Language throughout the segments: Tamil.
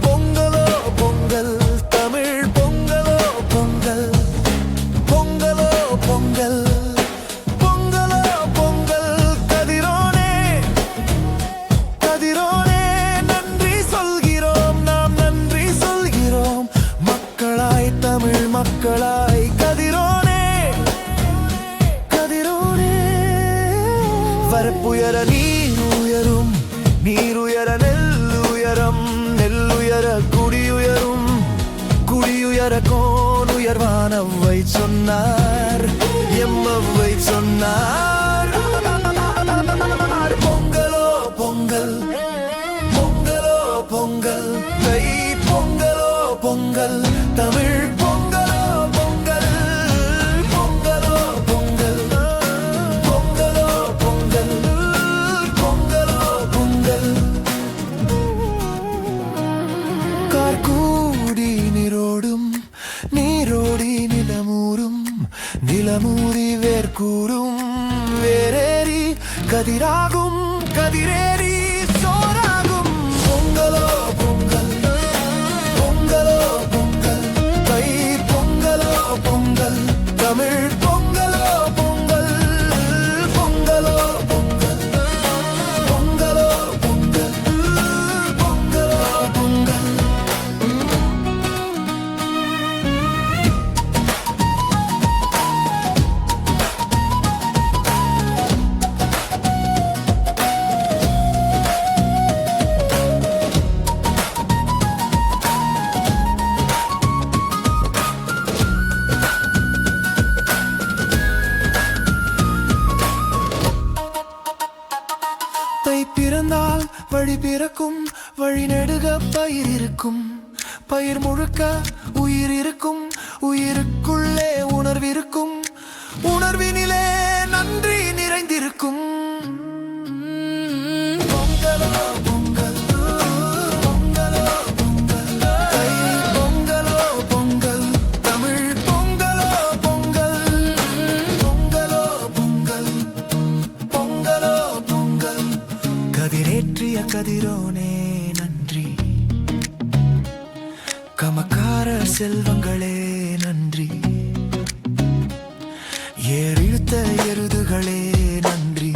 பொங்கலோ பொங்கல் தமிழ் பொங்கலோ பொங்கல் பொங்கலோ பொங்கல் பொங்கலோ பொங்கல் கதிரோனே கதிரோனே நன்றி சொல்கிறோம் நாம் நன்றி சொல்கிறோம் மக்களாய் தமிழ் மக்களாய் கதிரோனே கதிரோனே வரப்புயர நீருயரும் நீருயர நெல்லுயரம் நெல்லுயர குடியுயரும் குடியுயர கோன் உயர்வானவை சொன்னார் எம்மவை சொன்னார் பொங்கலோ பொங்கல் பொங்கலோ பொங்கல் தை பொங்கலோ பொங்கல் தமிழ் பொங்கலோ பொங்கல் பொங்கலோ பொங்கல் பொங்கலோ பொங்கல் பொங்கலோ பொங்கல் கார்கூடி நீரோடும் நீரோடி நிலமூரும் நிலமூரி வேர்க்கூறும் வேரேறி கதிராகும் கதிரேறி சோறாகும் பொங்கலோ பொங்கல் பொங்கலோ பொங்கல் தை பொங்கலோ பொங்கல் தமிழ் பொங்கலோ பொங்கல் பொங்கலோ பொங்கல் பொங்கலோ பொங்கல் பொங்கலோ பொங்கல் தை பிறந்தால் வழி பிறக்கும் வழி நெடுக பயிர் இருக்கும் பயிர் முழுக்க உயிர் இருக்கும் உயிருக்குள்ளே உணர்விருக்கும் உணர்வினிலே நன்றி நிறைந்திருக்கும் பொங்கலோ பொங்கல் பொங்கலோ பொங்கல் தை பொங்கலோ பொங்கல் தமிழ் பொங்கலோ பொங்கல் பொங்கலோ பொங்கல் பொங்கலோ பொங்கல் கதிரேற்றிய கதிரோனே நன்றி கமக்கார செல்வங்களே நன்றி ஏறிழுத்த எருதுகளே நன்றி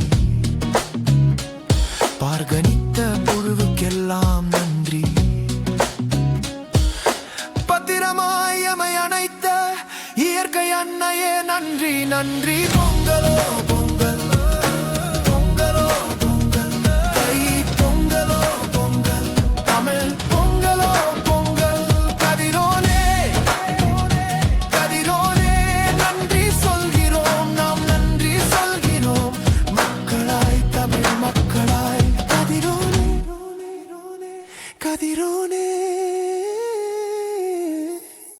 பார்கனித்த புழுவுக்கெல்லாம் நன்றி பத்திரமாய் எமை அணைத்த இயற்கை அன்னையே நன்றி நன்றி பொங்கலோ